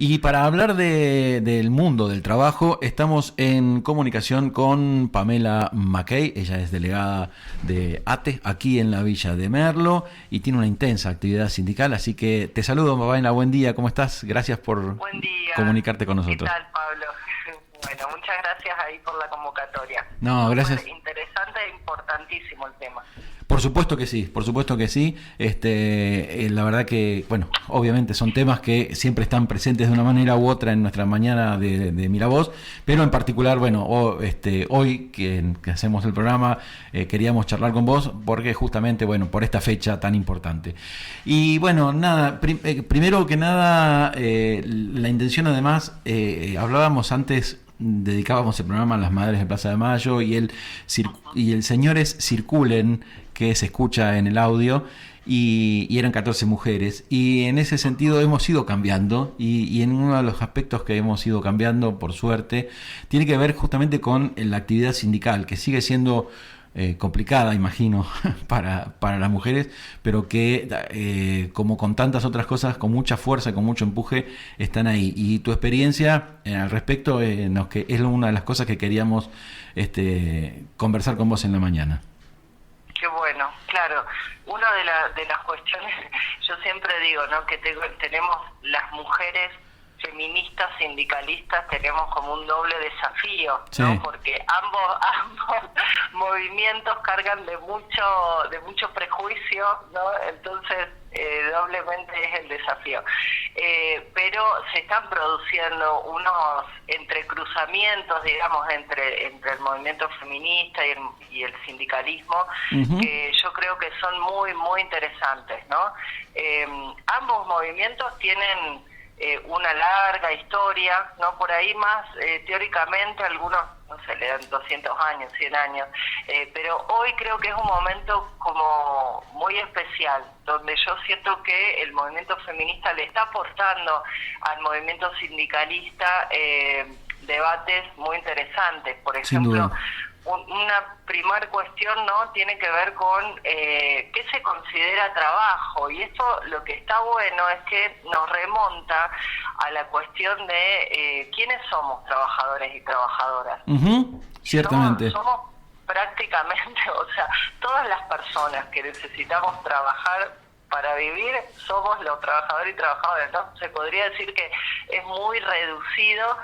Y para hablar del mundo del trabajo, estamos en comunicación con Pamela McKay. Ella es delegada de ATE aquí en la Villa de Merlo y tiene una intensa actividad sindical. Así que te saludo, Pamela, buen día, ¿cómo estás? Gracias por Buen día. comunicarte con ¿Qué nosotros. tal, Pablo? Bueno, muchas gracias ahí por la convocatoria. No, gracias. Súper interesante e importantísimo el tema. Por supuesto que sí, por supuesto que sí. La verdad que, bueno, obviamente son temas que siempre están presentes de una manera u otra en nuestra mañana de Miravoz, pero en particular, bueno, hoy que hacemos el programa, queríamos charlar con vos porque justamente, bueno, por esta fecha tan importante. Y bueno, nada, primero que nada, la intención además, hablábamos antes, dedicábamos el programa a las madres de Plaza de Mayo y el Señores Circulen, que se escucha en el audio, y eran 14 mujeres. Y en ese sentido hemos ido cambiando, y en uno de los aspectos que hemos ido cambiando, por suerte, tiene que ver justamente con la actividad sindical, que sigue siendo complicada, imagino, para las mujeres, pero que como con tantas otras cosas, con mucha fuerza, con mucho empuje, están ahí. Y tu experiencia al respecto que es una de las cosas que queríamos conversar con vos en la mañana. Qué bueno, claro. Una de las cuestiones, yo siempre digo, ¿no?, que tenemos las mujeres feministas, sindicalistas, tenemos como un doble desafío, ¿no? Sí. Porque ambos movimientos cargan de mucho prejuicio, ¿no? Entonces doblemente es el desafío. Pero se están produciendo unos entrecruzamientos, digamos, entre el movimiento feminista y el sindicalismo, que yo creo que son muy, muy interesantes, ¿no? Ambos movimientos tienen una larga historia, ¿no? Por ahí más teóricamente algunos, no sé, le dan 200 años, 100 años, pero hoy creo que es un momento como muy especial, donde yo siento que el movimiento feminista le está aportando al movimiento sindicalista debates muy interesantes. Por ejemplo, una primera cuestión, ¿no?, tiene que ver con qué se considera trabajo, y esto lo que está bueno es que nos remonta a la cuestión de quiénes somos trabajadores y trabajadoras. Ciertamente. Somos prácticamente, o sea, todas las personas que necesitamos trabajar para vivir somos los trabajadores y trabajadoras, ¿no? Se podría decir que es muy reducido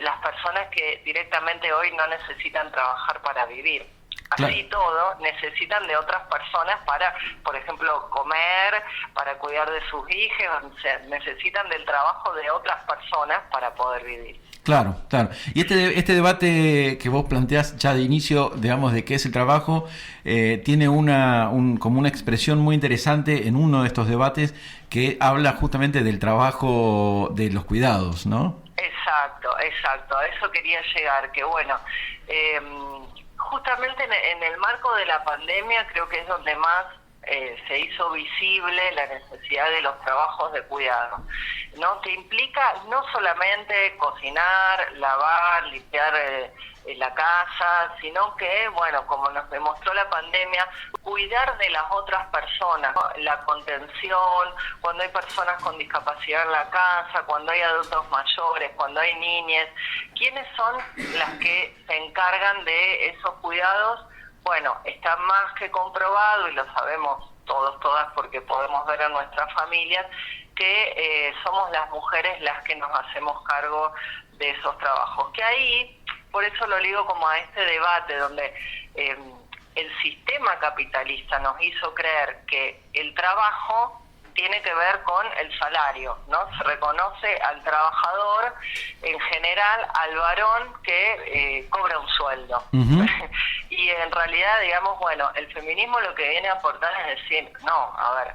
las personas que directamente hoy no necesitan trabajar para vivir. Así todo, necesitan de otras personas para, por ejemplo, comer, para cuidar de sus hijos, o sea, necesitan del trabajo de otras personas para poder vivir. Claro, claro. Y este debate que vos planteás ya de inicio, digamos, de qué es el trabajo, tiene como una expresión muy interesante en uno de estos debates que habla justamente del trabajo de los cuidados, ¿no? Exacto, a eso quería llegar, que bueno, justamente en el marco de la pandemia creo que es donde más se hizo visible la necesidad de los trabajos de cuidado, ¿no? Que implica no solamente cocinar, lavar, limpiar la casa, sino que, bueno, como nos demostró la pandemia, cuidar de las otras personas, ¿no? La contención, cuando hay personas con discapacidad en la casa, cuando hay adultos mayores, cuando hay niñas, ¿quiénes son las que se encargan de esos cuidados? Bueno, está más que comprobado, y lo sabemos todos, todas, porque podemos ver a nuestras familias, que somos las mujeres las que nos hacemos cargo de esos trabajos. Que ahí, por eso lo ligo como a este debate, donde el sistema capitalista nos hizo creer que el trabajo tiene que ver con el salario, ¿no? Se reconoce al trabajador, en general al varón que cobra un sueldo. Y en realidad, digamos, bueno, el feminismo lo que viene a aportar es decir, no, a ver,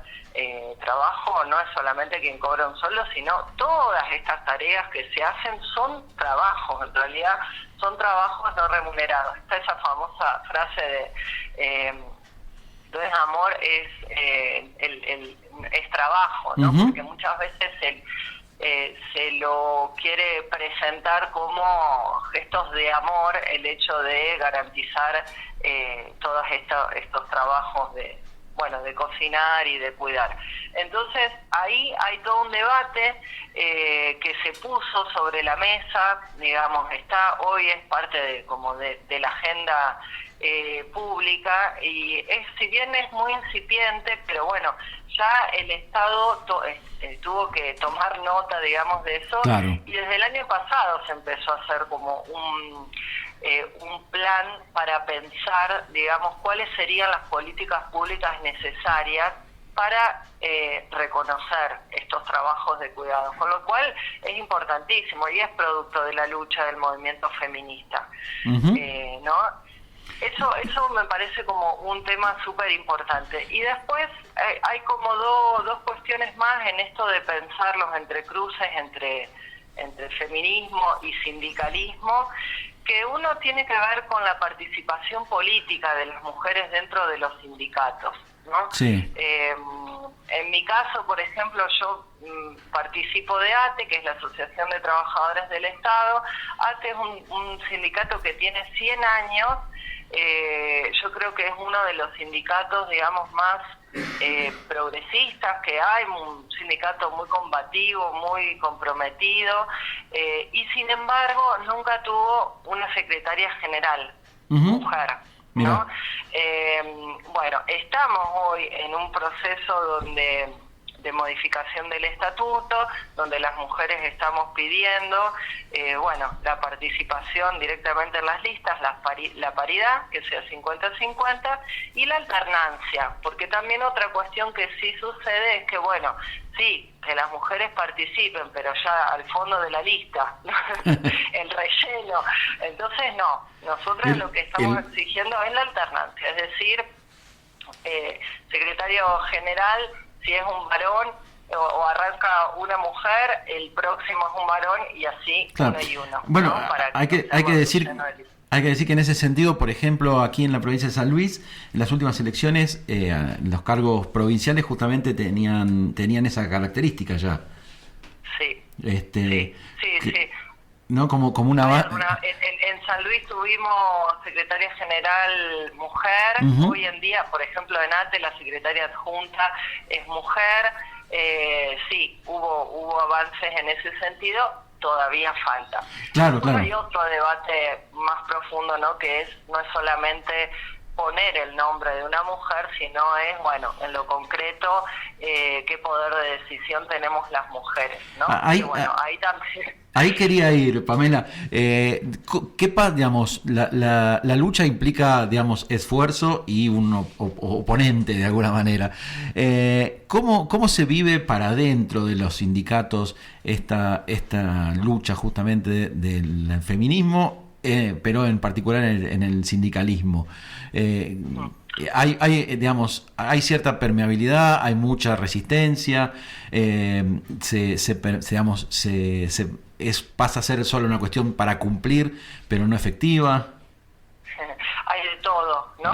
trabajo no es solamente quien cobra un sueldo, sino todas estas tareas que se hacen son trabajos, en realidad son trabajos no remunerados. Está esa famosa frase de no es amor, es trabajo, ¿no? Porque muchas veces se lo quiere presentar como gestos de amor el hecho de garantizar todos estos trabajos de cocinar y de cuidar. Entonces ahí hay todo un debate que se puso sobre la mesa, digamos, hoy es parte de la agenda pública, y si bien es muy incipiente, pero bueno, ya el Estado tuvo que tomar nota, digamos, de eso. Claro. Y desde el año pasado se empezó a hacer como un plan para pensar, digamos, cuáles serían las políticas públicas necesarias para reconocer estos trabajos de cuidado, con lo cual es importantísimo y es producto de la lucha del movimiento feminista, ¿no? Eso me parece como un tema súper importante. Y después hay como dos cuestiones más en esto de pensar los entrecruces entre feminismo y sindicalismo, que uno tiene que ver con la participación política de las mujeres dentro de los sindicatos, ¿no? Sí. En mi caso, por ejemplo, yo participo de ATE, que es la Asociación de Trabajadores del Estado. ATE es un sindicato que tiene 100 años. Yo creo que es uno de los sindicatos, digamos, más progresistas que hay, un sindicato muy combativo, muy comprometido, y sin embargo nunca tuvo una secretaria general mujer, ¿no? Bueno, estamos hoy en un proceso de modificación del estatuto, donde las mujeres estamos pidiendo, la participación directamente en las listas, la paridad, que sea 50-50, y la alternancia, porque también otra cuestión que sí sucede es que, bueno, sí, que las mujeres participen, pero ya al fondo de la lista, el relleno. Entonces, no, nosotros lo que estamos exigiendo es la alternancia, es decir, secretario general, si es un varón o arranca una mujer, el próximo es un varón, y así, claro, uno y uno. Bueno, ¿no? hay que decir que en ese sentido, por ejemplo, aquí en la provincia de San Luis, en las últimas elecciones, los cargos provinciales justamente tenían esa característica ya. Sí. Sí. ¿No? Como una... En San Luis tuvimos secretaria general mujer. Hoy en día, por ejemplo, en ATE la secretaria adjunta es mujer. Sí, hubo avances en ese sentido, todavía falta. Claro. Hay otro debate más profundo, ¿no? Que no es solamente poner el nombre de una mujer, sino es, bueno, en lo concreto, qué poder de decisión tenemos las mujeres, ¿no? Ahí también... Ahí quería ir, Pamela. Digamos, la lucha implica, digamos, esfuerzo y un oponente de alguna manera. ¿Cómo se vive para dentro de los sindicatos esta lucha justamente del feminismo, pero en particular en el sindicalismo? Hay cierta permeabilidad, hay mucha resistencia, pasa a ser solo una cuestión para cumplir, pero no efectiva. Hay de todo, ¿no?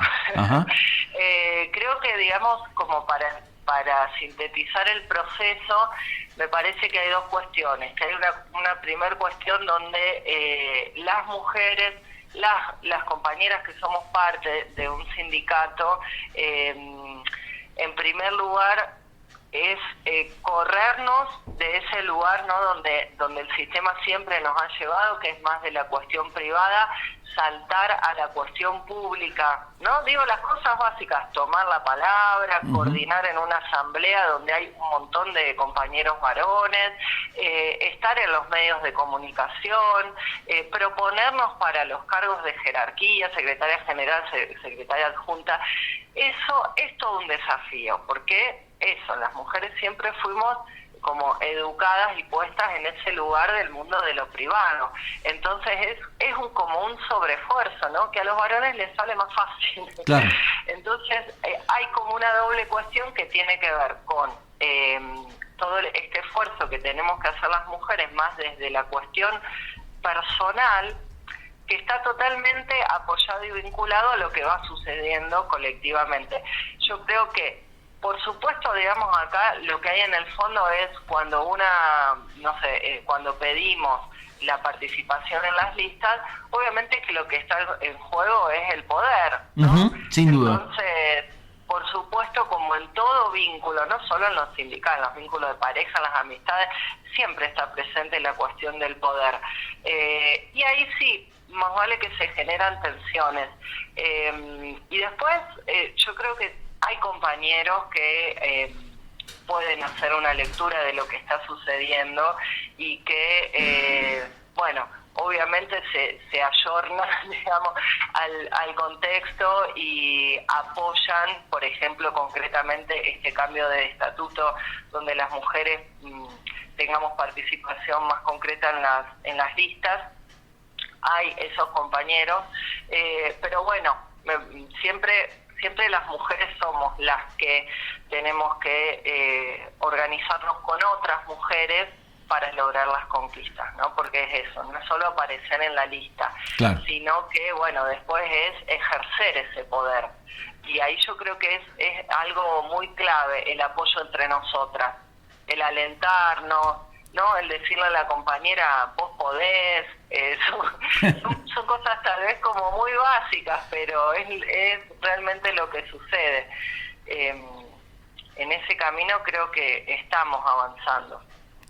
Creo que, digamos, como para sintetizar el proceso, me parece que hay dos cuestiones. Que hay una primer cuestión donde las mujeres, las compañeras que somos parte de un sindicato, en primer lugar es corrernos de ese lugar, ¿no? donde el sistema siempre nos ha llevado, que es más de la cuestión privada, saltar a la cuestión pública, ¿no? Digo, las cosas básicas, tomar la palabra, coordinar en una asamblea donde hay un montón de compañeros varones, estar en los medios de comunicación, proponernos para los cargos de jerarquía, secretaria general, secretaria adjunta. Eso es todo un desafío, porque las mujeres siempre fuimos como educadas y puestas en ese lugar del mundo de lo privado. Entonces es como un sobreesfuerzo, ¿no? Que a los varones les sale más fácil. Claro. Entonces hay como una doble cuestión que tiene que ver con todo este esfuerzo que tenemos que hacer las mujeres, más desde la cuestión personal, que está totalmente apoyado y vinculado a lo que va sucediendo colectivamente. Yo creo que, por supuesto, digamos, acá lo que hay en el fondo es cuando cuando pedimos la participación en las listas, obviamente que lo que está en juego es el poder, ¿no? Sin duda. Entonces, por supuesto, como en todo vínculo, no solo en los sindicales, en los vínculos de pareja, en las amistades, siempre está presente la cuestión del poder. Y ahí sí, más vale que se generan tensiones. Y después, yo creo que hay compañeros que pueden hacer una lectura de lo que está sucediendo y que, bueno, obviamente se ayornan, digamos, al contexto y apoyan, por ejemplo, concretamente este cambio de estatuto donde las mujeres tengamos participación más concreta en las listas. Hay esos compañeros, pero bueno, siempre las mujeres somos las que tenemos que organizarnos con otras mujeres para lograr las conquistas, ¿no? Porque es eso, no es solo aparecer en la lista, claro, sino que, bueno, después es ejercer ese poder. Y ahí yo creo que es algo muy clave el apoyo entre nosotras, el alentarnos, ¿no? El decirle a la compañera, vos podés, son cosas tal vez como muy básicas, pero es realmente lo que sucede. En ese camino creo que estamos avanzando.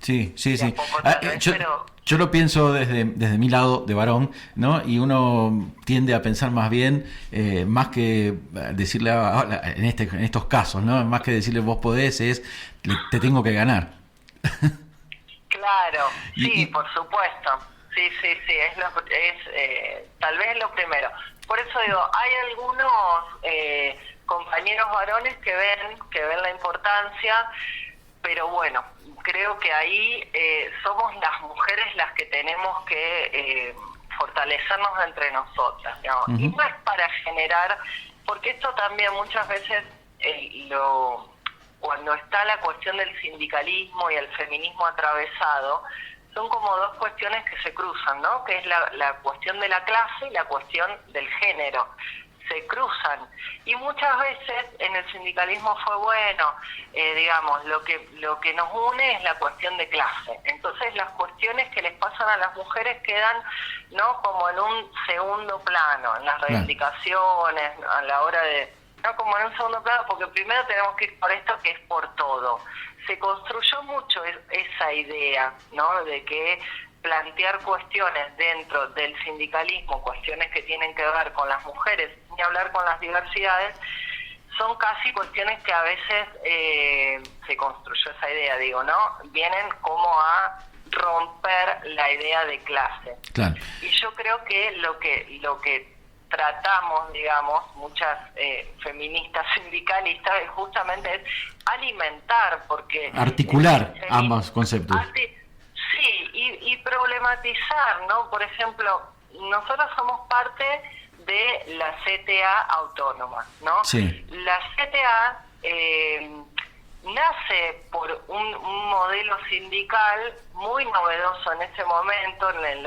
Sí. Yo lo pienso desde mi lado de varón, ¿no? Y uno tiende a pensar más bien, más que decirle en estos casos, ¿no? Más que decirle vos podés, te tengo que ganar. Claro, sí, por supuesto. Sí, es tal vez lo primero. Por eso digo, hay algunos compañeros varones que ven la importancia, pero bueno, creo que ahí somos las mujeres las que tenemos que fortalecernos entre nosotras, digamos. Uh-huh. Y no es para generar, porque esto también muchas veces cuando está la cuestión del sindicalismo y el feminismo atravesado, son como dos cuestiones que se cruzan, ¿no? Que es la cuestión de la clase y la cuestión del género. Se cruzan. Y muchas veces en el sindicalismo fue bueno, digamos, lo que nos une es la cuestión de clase. Entonces las cuestiones que les pasan a las mujeres quedan, ¿no? Como en un segundo plano, en las reivindicaciones, a la hora de... No como en un segundo plano, porque primero tenemos que ir por esto que es por todo. Se construyó mucho esa idea, ¿no? De que plantear cuestiones dentro del sindicalismo, cuestiones que tienen que ver con las mujeres, ni hablar con las diversidades, son casi cuestiones que a veces se construyó esa idea, digo, ¿no? Vienen como a romper la idea de clase. Claro. Y yo creo que lo que tratamos, digamos, muchas feministas sindicalistas, justamente es alimentar, porque... Articular ambos conceptos. Sí, y problematizar, ¿no? Por ejemplo, nosotros somos parte de la CTA autónoma, ¿no? Sí. La CTA nace por un modelo sindical muy novedoso en ese momento, en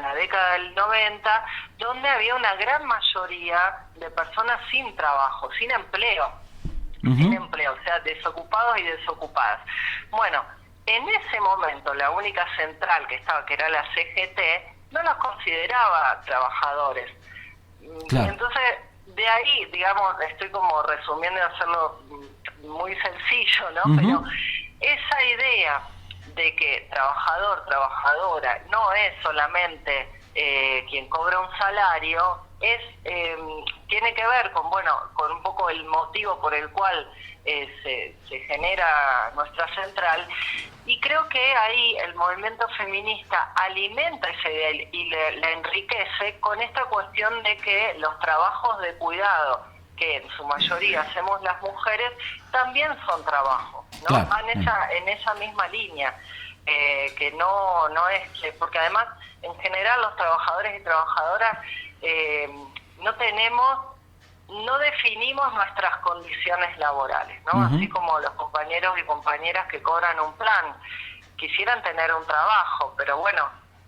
la década del 90, donde había una gran mayoría de personas sin trabajo, sin empleo, o sea, desocupados y desocupadas. Bueno, en ese momento la única central que estaba, que era la CGT, no los consideraba trabajadores. Claro. Entonces, de ahí, digamos, estoy como resumiendo y hacerlo muy sencillo, ¿no? Pero esa idea de que trabajador, trabajadora, no es solamente quien cobra un salario, tiene que ver con, con un poco el motivo por el cual se genera nuestra central, y creo que ahí el movimiento feminista alimenta esa idea y la enriquece con esta cuestión de que los trabajos de cuidado, que en su mayoría hacemos las mujeres, también son trabajos, ¿no? Claro. Van en esa misma línea, que no es que, porque además en general los trabajadores y trabajadoras no definimos nuestras condiciones laborales, ¿no? Así como los compañeros y compañeras que cobran un plan, quisieran tener un trabajo, pero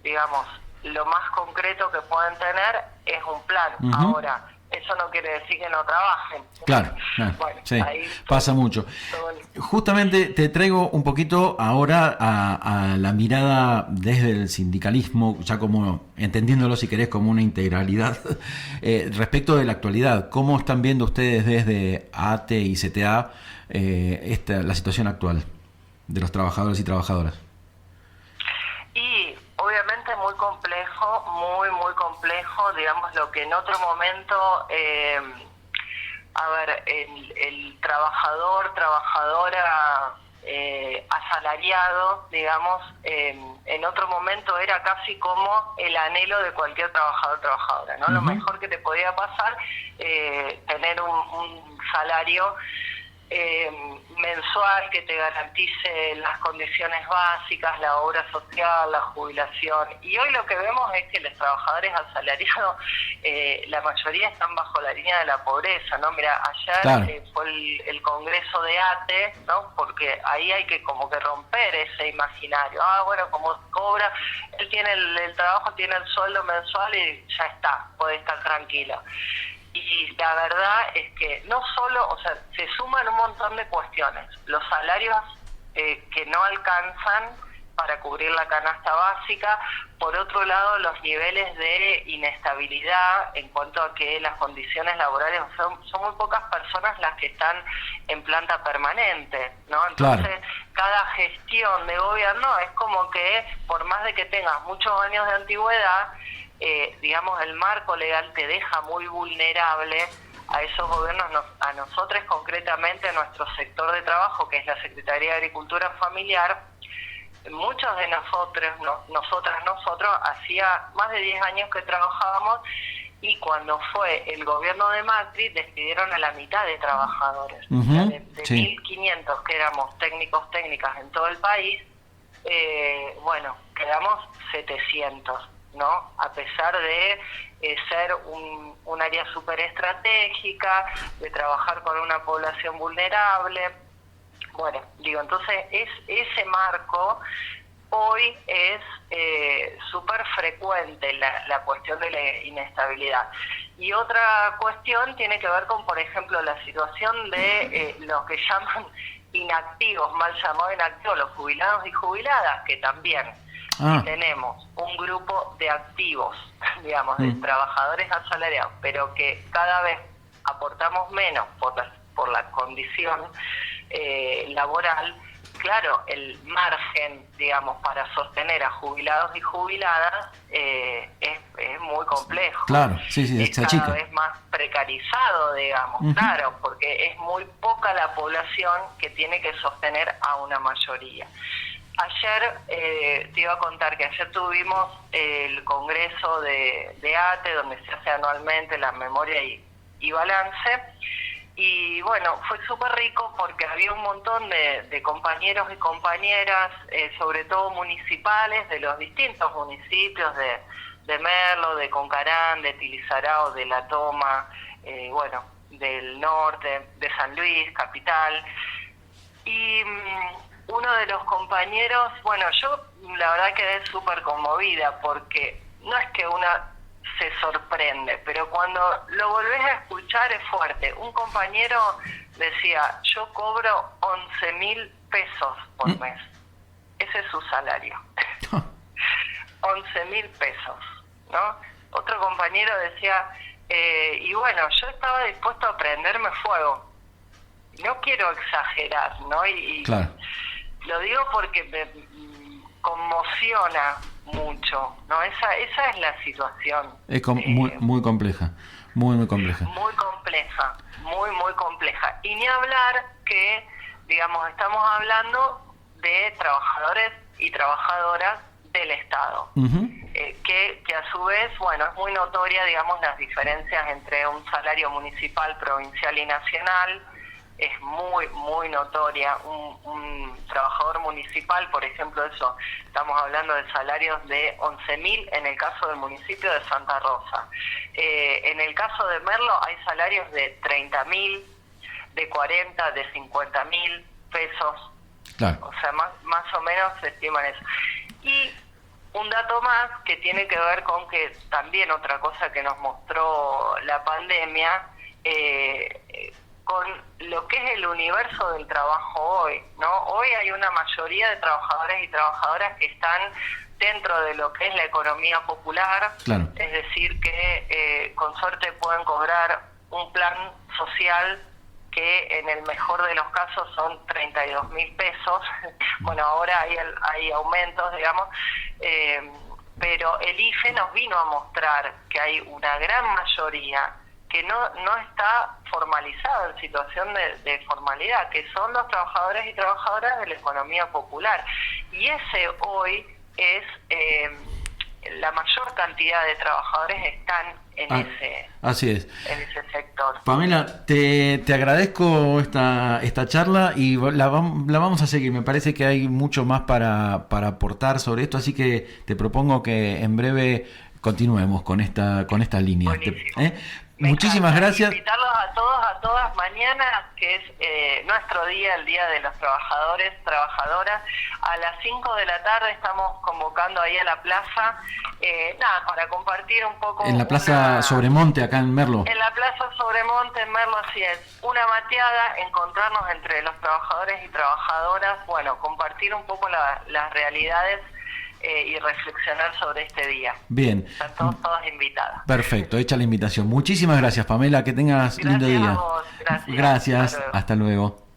digamos, lo más concreto que pueden tener es un plan. Ahora, Eso no quiere decir que no trabajen. Claro, bueno, sí, ahí pasa mucho. Justamente te traigo un poquito ahora a la mirada desde el sindicalismo, ya como entendiéndolo si querés como una integralidad, respecto de la actualidad. ¿Cómo están viendo ustedes desde ATE y CTA la situación actual de los trabajadores y trabajadoras? Y obviamente muy complejo, muy complejo, digamos lo que en otro momento, el trabajador, trabajadora asalariado, digamos, en otro momento era casi como el anhelo de cualquier trabajador, trabajadora, ¿no? Uh-huh. Lo mejor que te podía pasar, tener un salario mensual que te garantice las condiciones básicas, la obra social, la jubilación. Y hoy lo que vemos es que los trabajadores asalariados, la mayoría están bajo la línea de la pobreza, ¿no? Mira, ayer claro. Fue el congreso de ATE, ¿no? Porque ahí hay que como que romper ese imaginario. Bueno, como cobra, él tiene el trabajo, tiene el sueldo mensual y ya está, puede estar tranquilo. Y la verdad es que no solo, o sea, se suman un montón de cuestiones. Los salarios que no alcanzan para cubrir la canasta básica. Por otro lado, los niveles de inestabilidad en cuanto a que las condiciones laborales, son muy pocas personas las que están en planta permanente, ¿no? Entonces, claro. Cada gestión de gobierno es como que, por más de que tengas muchos años de antigüedad, digamos, el marco legal te deja muy vulnerable a esos gobiernos, a nosotros concretamente, a nuestro sector de trabajo, que es la Secretaría de Agricultura Familiar. Muchos de nosotros, hacía más de 10 años que trabajábamos, y cuando fue el gobierno de Macri, despidieron a la mitad de trabajadores. Uh-huh, o sea, de sí. 1.500 que éramos técnicas en todo el país, quedamos 700. ¿No? A pesar de ser un área súper estratégica, de trabajar con una población vulnerable. Bueno, entonces ese marco hoy es súper frecuente, la cuestión de la inestabilidad. Y otra cuestión tiene que ver con, por ejemplo, la situación de los que llaman inactivos, mal llamados inactivos, los jubilados y jubiladas, que también tenemos un grupo de activos, digamos, de trabajadores asalariados, pero que cada vez aportamos menos por la condición laboral. Claro, el margen, digamos, para sostener a jubilados y jubiladas es muy complejo. Claro, sí, es cada vez más precarizado, digamos, uh-huh. Claro, porque es muy poca la población que tiene que sostener a una mayoría. Ayer, te iba a contar que ayer tuvimos el congreso de ATE, donde se hace anualmente la memoria y balance, y bueno, fue súper rico porque había un montón de compañeros y compañeras, sobre todo municipales, de los distintos municipios de Merlo, de Concarán, de Tilizarao, de La Toma, del norte, de San Luis, capital. Y uno de los compañeros, yo la verdad quedé súper conmovida, porque no es que una se sorprende, pero cuando lo volvés a escuchar es fuerte. Un compañero decía, yo cobro 11.000 pesos por mes. Ese es su salario. 11.000 pesos, ¿no? Otro compañero decía, yo estaba dispuesto a prenderme fuego. No quiero exagerar, ¿no? Claro. Lo digo porque me conmociona mucho, ¿no? Esa es la situación. Es muy compleja, muy compleja. Muy compleja, muy compleja. Y ni hablar que, digamos, estamos hablando de trabajadores y trabajadoras del Estado, uh-huh. Que a su vez, es muy notoria, digamos, las diferencias entre un salario municipal, provincial y nacional. Es muy notoria. Un trabajador municipal, por ejemplo, estamos hablando de salarios de 11.000 en el caso del municipio de Santa Rosa. En el caso de Merlo hay salarios de 30.000, de 40, de 50.000 pesos. Claro. O sea, más o menos se estiman eso. Y un dato más que tiene que ver con que también otra cosa que nos mostró la pandemia, con lo que es el universo del trabajo hoy, ¿no? Hoy hay una mayoría de trabajadores y trabajadoras que están dentro de lo que es la economía popular, claro. Es decir, que con suerte pueden cobrar un plan social que en el mejor de los casos son 32.000 pesos. Bueno, ahora hay aumentos, digamos, pero el IFE nos vino a mostrar que hay una gran mayoría que no está formalizada, en situación de formalidad, que son los trabajadores y trabajadoras de la economía popular. Y ese hoy es la mayor cantidad de trabajadores están en así es. En ese sector. Pamela, te agradezco esta charla y la vamos a seguir. Me parece que hay mucho más para aportar sobre esto, así que te propongo que en breve continuemos con esta línea. Muchísimas gracias. Invitarlos a todos, a todas, mañana, que es nuestro día, el Día de los Trabajadores, Trabajadoras, a las 5 de la tarde estamos convocando ahí a la plaza, para compartir un poco. En la Plaza Sobremonte, acá en Merlo. En la Plaza Sobremonte, en Merlo, así es. Una mateada, encontrarnos entre los trabajadores y trabajadoras, bueno, compartir un poco las realidades y reflexionar sobre este día. Bien. Están todas invitadas. Perfecto, hecha la invitación. Muchísimas gracias, Pamela, que tengas lindo día. A vos, gracias. Gracias, hasta luego.